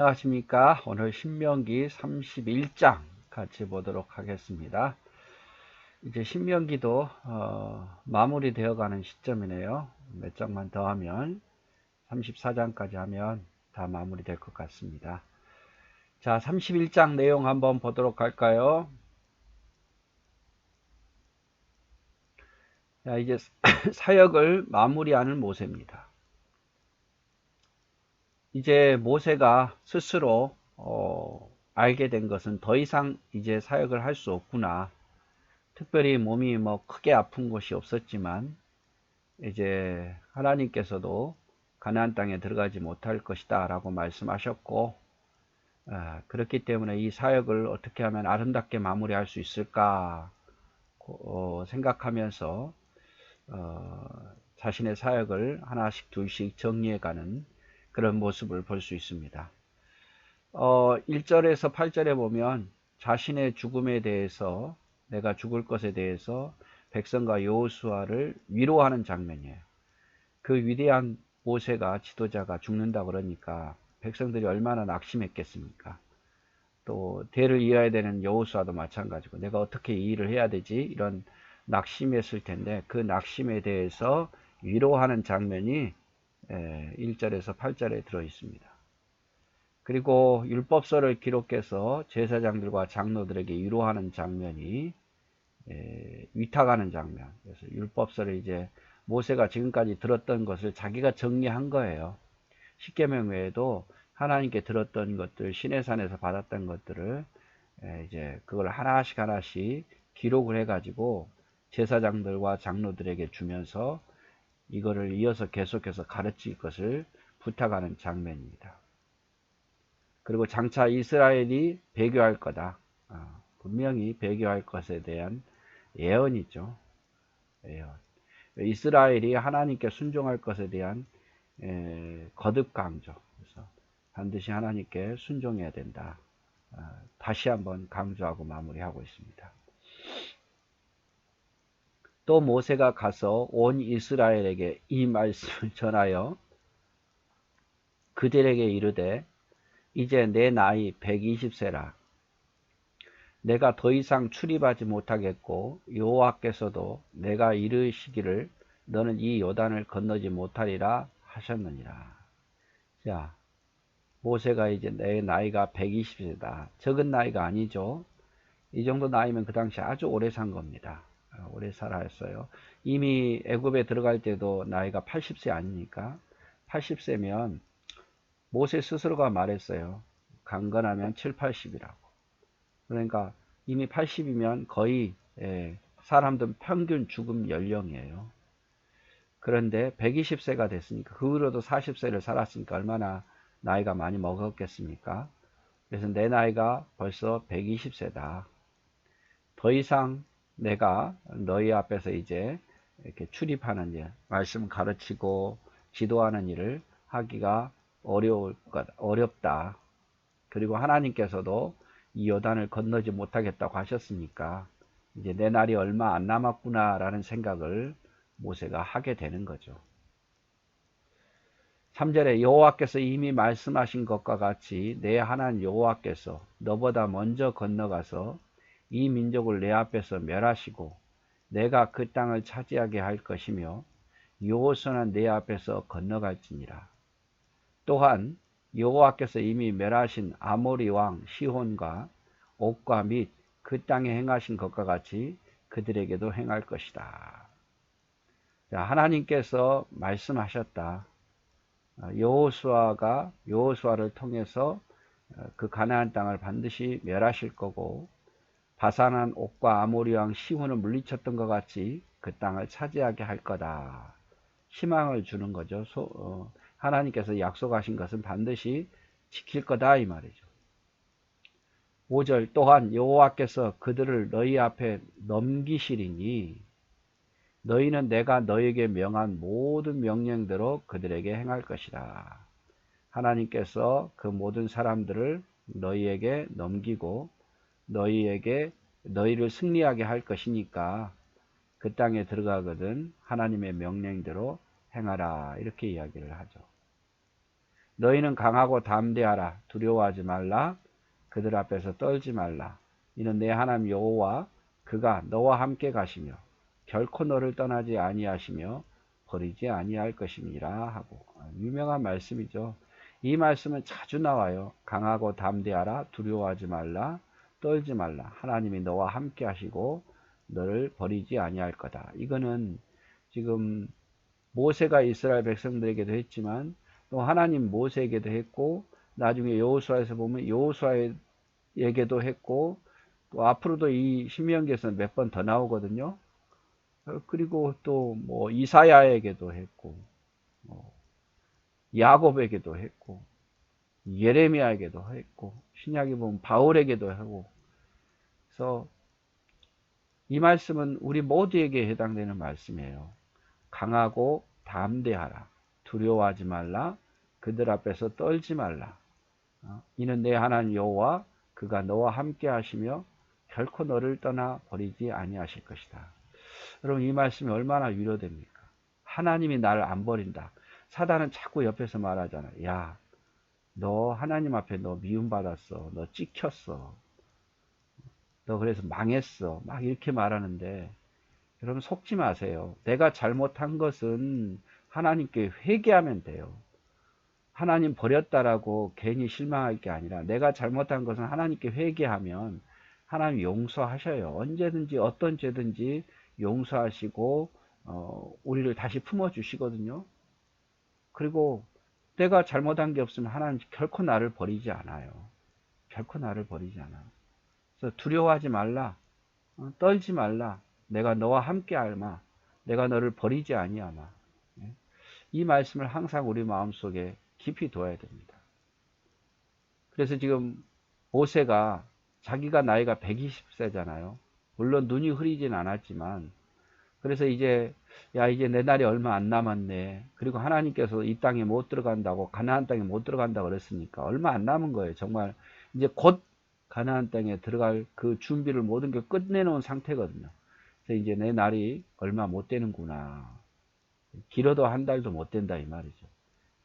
안녕하십니까. 오늘 신명기 31장 같이 보도록 하겠습니다. 이제 신명기도 마무리되어 가는 시점이네요. 몇 장만 더 하면 34장까지 하면 다 마무리될 것 같습니다. 자, 31장 내용 한번 보도록 할까요? 자, 이제 사역을 마무리하는 모세입니다. 이제 모세가 스스로 알게 된 것은 더 이상 이제 사역을 할 수 없구나. 특별히 몸이 뭐 크게 아픈 것이 없었지만 이제 하나님께서도 가나안 땅에 들어가지 못할 것이다 라고 말씀하셨고, 그렇기 때문에 이 사역을 어떻게 하면 아름답게 마무리할 수 있을까 생각하면서 자신의 사역을 하나씩 둘씩 정리해가는 그런 모습을 볼 수 있습니다. 1절에서 8절에 보면 자신의 죽음에 대해서, 내가 죽을 것에 대해서 백성과 여호수아를 위로하는 장면이에요. 그 위대한 모세가, 지도자가 죽는다 그러니까 백성들이 얼마나 낙심했겠습니까? 또 대를 이어야 되는 여호수아도 마찬가지고 내가 어떻게 이 일을 해야 되지? 이런 낙심했을 텐데 그 낙심에 대해서 위로하는 장면이 1절에서 8절에 들어 있습니다. 그리고 율법서를 기록해서 제사장들과 장로들에게 위로하는 장면이 위탁하는 장면. 그래서 율법서를 이제 모세가 지금까지 들었던 것을 자기가 정리한 거예요. 십계명 외에도 하나님께 들었던 것들, 시내산에서 받았던 것들을 이제 그걸 하나씩 하나씩 기록을 해가지고 제사장들과 장로들에게 주면서 이거를 이어서 계속해서 가르칠 것을 부탁하는 장면입니다. 그리고 장차 이스라엘이 배교할 거다. 분명히 배교할 것에 대한 예언이죠. 예언. 이스라엘이 하나님께 순종할 것에 대한 거듭 강조. 그래서 반드시 하나님께 순종해야 된다. 다시 한번 강조하고 마무리하고 있습니다. 또 모세가 가서 온 이스라엘에게 이 말씀을 전하여 그들에게 이르되 이제 내 나이 120세라. 내가 더 이상 출입하지 못하겠고 여호와께서도 내가 이르시기를 너는 이 요단을 건너지 못하리라 하셨느니라. 자, 모세가 이제 내 나이가 120세다. 적은 나이가 아니죠. 이 정도 나이면 그 당시 아주 오래 산 겁니다. 오래 살았어요. 이미 애굽에 들어갈 때도 나이가 80세 아닙니까? 80세면 모세 스스로가 말했어요. 강건하면 7, 80이라고. 그러니까 이미 80이면 거의 사람들 평균 죽음 연령이에요. 그런데 120세가 됐으니까 그 후로도 40세를 살았으니까 얼마나 나이가 많이 먹었겠습니까? 그래서 내 나이가 벌써 120세다. 더 이상 내가 너희 앞에서 이제 이렇게 출입하는 일, 말씀 가르치고 지도하는 일을 하기가 어렵다. 그리고 하나님께서도 이 요단을 건너지 못하겠다고 하셨으니까 이제 내 날이 얼마 안 남았구나라는 생각을 모세가 하게 되는 거죠. 3절에 여호와께서 이미 말씀하신 것과 같이 내 하나님 여호와께서 너보다 먼저 건너가서 이 민족을 내 앞에서 멸하시고 내가 그 땅을 차지하게 할 것이며 여호수아는 내 앞에서 건너갈지니라. 또한 여호와께서 이미 멸하신 아모리 왕 시혼과 옥과 및 그 땅에 행하신 것과 같이 그들에게도 행할 것이다. 자, 하나님께서 말씀하셨다. 여호수아를 통해서 그 가나안 땅을 반드시 멸하실 거고 바산한 옥과 아모리 왕 시혼을 물리쳤던 것 같이 그 땅을 차지하게 할 거다. 희망을 주는 거죠. 하나님께서 약속하신 것은 반드시 지킬 거다 이 말이죠. 5절 또한 여호와께서 그들을 너희 앞에 넘기시리니 너희는 내가 너희에게 명한 모든 명령대로 그들에게 행할 것이다. 하나님께서 그 모든 사람들을 너희에게 넘기고 너희를 승리하게 할 것이니까 그 땅에 들어가거든 하나님의 명령대로 행하라 이렇게 이야기를 하죠. 너희는 강하고 담대하라. 두려워하지 말라. 그들 앞에서 떨지 말라. 이는 내 하나님 여호와 그가 너와 함께 가시며 결코 너를 떠나지 아니하시며 버리지 아니할 것임이라 하고. 유명한 말씀이죠. 이 말씀은 자주 나와요. 강하고 담대하라. 두려워하지 말라. 떨지 말라. 하나님이 너와 함께 하시고 너를 버리지 아니할 거다. 이거는 지금 모세가 이스라엘 백성들에게도 했지만 또 하나님 모세에게도 했고 나중에 여호수아에서 보면 여호수아에게도 했고 또 앞으로도 이 신명기에서는 몇 번 더 나오거든요. 그리고 또 뭐 이사야에게도 했고 야곱에게도 했고 예레미야에게도 했고 신약에 보면 바울에게도 하고. 그래서 이 말씀은 우리 모두에게 해당되는 말씀이에요. 강하고 담대하라. 두려워하지 말라. 그들 앞에서 떨지 말라. 이는 내 하나님 여호와 그가 너와 함께 하시며 결코 너를 떠나 버리지 아니하실 것이다. 여러분 이 말씀이 얼마나 위로됩니까? 하나님이 나를 안 버린다. 사단은 자꾸 옆에서 말하잖아. 야, 너 하나님 앞에 너 미움받았어. 너 찍혔어. 너 그래서 망했어. 막 이렇게 말하는데 여러분 속지 마세요. 내가 잘못한 것은 하나님께 회개하면 돼요. 하나님 버렸다라고 괜히 실망할 게 아니라 내가 잘못한 것은 하나님께 회개하면 하나님 용서하셔요. 언제든지 어떤 죄든지 용서하시고 우리를 다시 품어주시거든요. 그리고 내가 잘못한 게 없으면 하나님 결코 나를 버리지 않아요. 결코 나를 버리지 않아요. 그래서 두려워하지 말라. 떨지 말라. 내가 너와 함께 할마. 내가 너를 버리지 아니하마. 이 말씀을 항상 우리 마음속에 깊이 둬야 됩니다. 그래서 지금 모세가 자기가 나이가 120세잖아요. 물론 눈이 흐리진 않았지만 그래서 이제 이제 내 날이 얼마 안 남았네. 그리고 하나님께서 이 땅에 못 들어간다고 가나안 땅에 못 들어간다고 그랬으니까 얼마 안 남은 거예요. 정말 이제 곧 가나안 땅에 들어갈 그 준비를 모든 게 끝내놓은 상태거든요. 그래서 이제 내 날이 얼마 못 되는구나. 길어도 한 달도 못 된다 이 말이죠.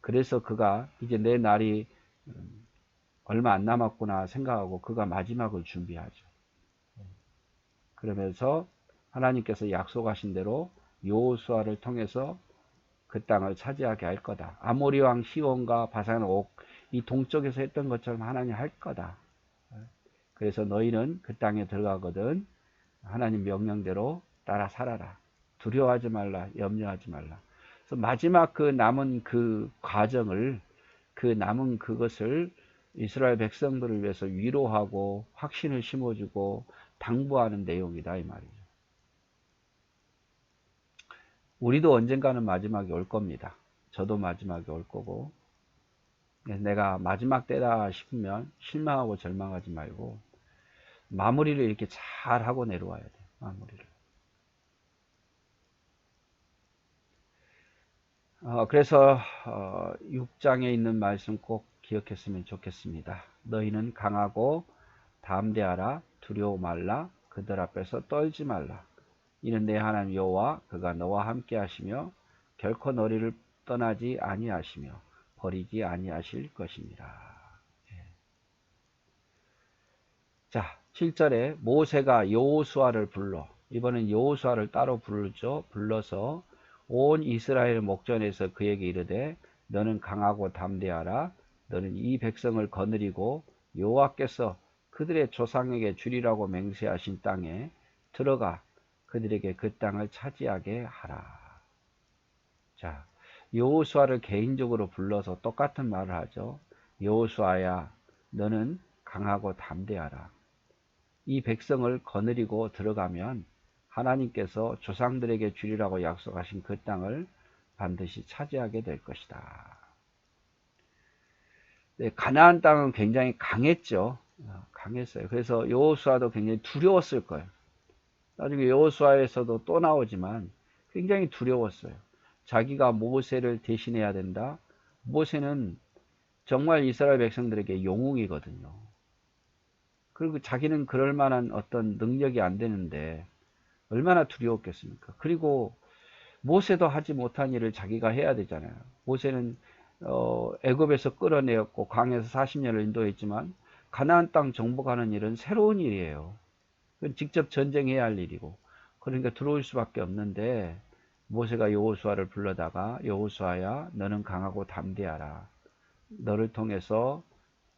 그래서 그가 이제 내 날이 얼마 안 남았구나 생각하고 그가 마지막을 준비하죠. 그러면서 하나님께서 약속하신 대로 여호수아를 통해서 그 땅을 차지하게 할 거다. 아모리 왕 시온과 바산 옥 이 동쪽에서 했던 것처럼 하나님 할 거다. 그래서 너희는 그 땅에 들어가거든 하나님 명령대로 따라 살아라. 두려워하지 말라. 염려하지 말라. 그래서 마지막 그 남은 그 과정을 그 남은 그것을 이스라엘 백성들을 위해서 위로하고 확신을 심어주고 당부하는 내용이다 이 말이죠. 우리도 언젠가는 마지막이 올 겁니다. 저도 마지막이 올 거고 내가 마지막 때다 싶으면 실망하고 절망하지 말고 마무리를 이렇게 잘 하고 내려와야 돼요. 마무리를. 그래서 6장에 있는 말씀 꼭 기억했으면 좋겠습니다. 너희는 강하고 담대하라. 두려워 말라. 그들 앞에서 떨지 말라. 이는 내 하나님 여호와 그가 너와 함께 하시며 결코 너희를 떠나지 아니하시며 버리지 아니하실 것입니다. 자, 7절에 모세가 여호수아를 불러 이번엔 여호수아를 따로 부르죠. 불러서 온 이스라엘 목전에서 그에게 이르되 너는 강하고 담대하라. 너는 이 백성을 거느리고 여호와께서 그들의 조상에게 주리라고 맹세하신 땅에 들어가 그들에게 그 땅을 차지하게 하라. 자, 여호수아를 개인적으로 불러서 똑같은 말을 하죠. 여호수아야, 너는 강하고 담대하라. 이 백성을 거느리고 들어가면 하나님께서 조상들에게 주리라고 약속하신 그 땅을 반드시 차지하게 될 것이다. 네, 가나안 땅은 굉장히 강했죠. 강했어요. 그래서 여호수아도 굉장히 두려웠을 거예요. 나중에 여호수아에서도 또 나오지만 굉장히 두려웠어요. 자기가 모세를 대신해야 된다. 모세는 정말 이스라엘 백성들에게 영웅이거든요. 그리고 자기는 그럴 만한 어떤 능력이 안 되는데 얼마나 두려웠겠습니까? 그리고 모세도 하지 못한 일을 자기가 해야 되잖아요. 모세는 애굽에서 끌어내었고 광야에서 40년을 인도했지만 가나안 땅 정복하는 일은 새로운 일이에요. 그건 직접 전쟁해야 할 일이고, 그러니까 들어올 수밖에 없는데 모세가 여호수아를 불러다가 여호수아야 너는 강하고 담대하라. 너를 통해서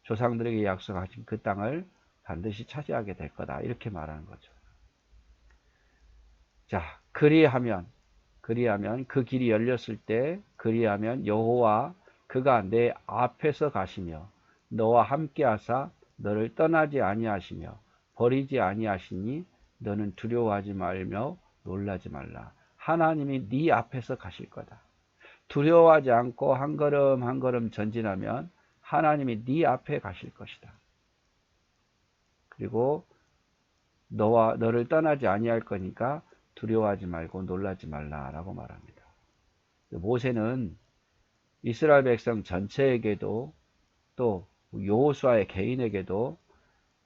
조상들에게 약속하신 그 땅을 반드시 차지하게 될 거다. 이렇게 말하는 거죠. 자, 그리하면 그 길이 열렸을 때 그리하면 여호와 그가 내 앞에서 가시며 너와 함께 하사 너를 떠나지 아니하시며 버리지 아니하시니 너는 두려워하지 말며 놀라지 말라. 하나님이 네 앞에서 가실 거다. 두려워하지 않고 한 걸음 한 걸음 전진하면 하나님이 네 앞에 가실 것이다. 그리고 너를 떠나지 아니할 거니까 두려워하지 말고 놀라지 말라라고 말합니다. 모세는 이스라엘 백성 전체에게도 또 여호수아의 개인에게도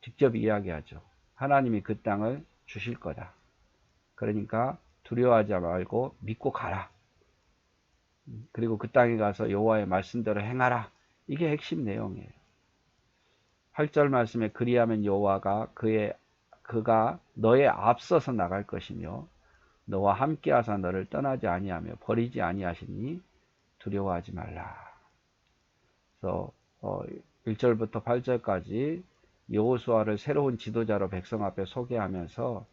직접 이야기하죠. 하나님이 그 땅을 주실 거다. 그러니까 두려워하지 말고 믿고 가라. 그리고 그 땅에 가서 여호와의 말씀대로 행하라. 이게 핵심 내용이에요. 8절 말씀에 그리하면 여호와가 그가 너의 앞서서 나갈 것이며 너와 함께 하사 너를 떠나지 아니하며 버리지 아니하시니 두려워하지 말라. 그래서 1절부터 8절까지 여호수아를 새로운 지도자로 백성 앞에 소개하면서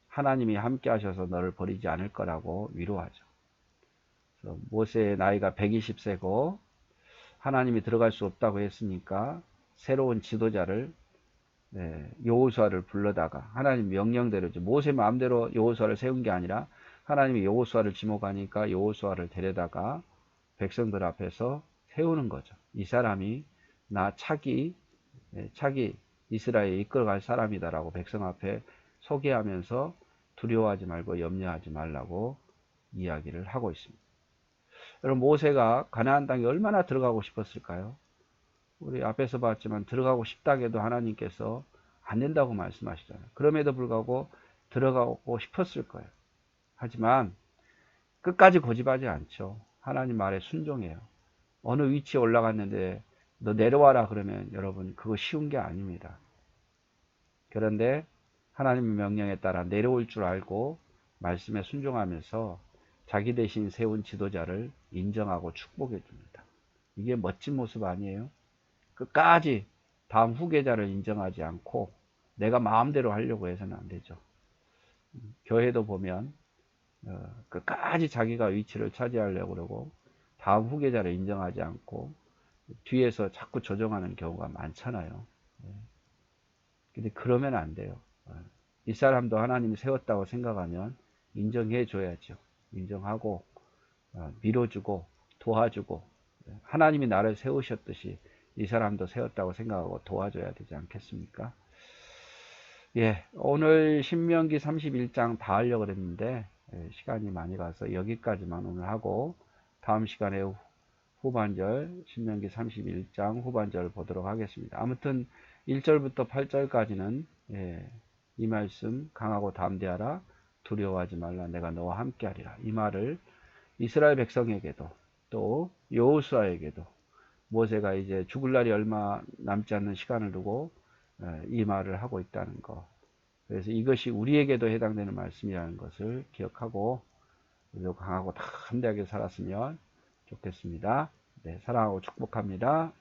하나님이 함께 하셔서 너를 버리지 않을 거라고 위로하죠. 그래서 모세의 나이가 120세고 하나님이 들어갈 수 없다고 했으니까 새로운 지도자를 여호수아를 불러다가 하나님 명령대로죠. 모세 마음대로 여호수아를 세운 게 아니라 하나님이 여호수아를 지목하니까 여호수아를 데려다가 백성들 앞에서 세우는 거죠. 이 사람이 나 차기 이스라엘에 이끌어갈 사람이다라고 백성 앞에 소개하면서 두려워하지 말고 염려하지 말라고 이야기를 하고 있습니다. 여러분, 모세가 가나안 땅에 얼마나 들어가고 싶었을까요? 우리 앞에서 봤지만 들어가고 싶다고 해도 하나님께서 안 된다고 말씀하시잖아요. 그럼에도 불구하고 들어가고 싶었을 거예요. 하지만 끝까지 고집하지 않죠. 하나님 말에 순종해요. 어느 위치에 올라갔는데 너 내려와라 그러면 여러분 그거 쉬운 게 아닙니다. 그런데 하나님의 명령에 따라 내려올 줄 알고 말씀에 순종하면서 자기 대신 세운 지도자를 인정하고 축복해 줍니다. 이게 멋진 모습 아니에요? 끝까지 다음 후계자를 인정하지 않고 내가 마음대로 하려고 해서는 안 되죠. 교회도 보면 끝까지 자기가 위치를 차지하려고 그러고 다음 후계자를 인정하지 않고 뒤에서 자꾸 조정하는 경우가 많잖아요. 근데 그러면 안 돼요. 이 사람도 하나님이 세웠다고 생각하면 인정해 줘야죠. 인정하고 밀어주고 도와주고 하나님이 나를 세우셨듯이 이 사람도 세웠다고 생각하고 도와줘야 되지 않겠습니까? 예, 오늘 신명기 31장 다 하려고 그랬는데 시간이 많이 가서 여기까지만 오늘 하고 다음 시간에 후반절 신명기 31장 후반절을 보도록 하겠습니다. 아무튼 1절부터 8절까지는 이 말씀 강하고 담대하라 두려워하지 말라 내가 너와 함께하리라 이 말을 이스라엘 백성에게도 또 여호수아에게도 모세가 이제 죽을 날이 얼마 남지 않는 시간을 두고 이 말을 하고 있다는 것. 그래서 이것이 우리에게도 해당되는 말씀이라는 것을 기억하고 우리도 강하고 담대하게 살았으면 좋겠습니다. 네, 사랑하고 축복합니다.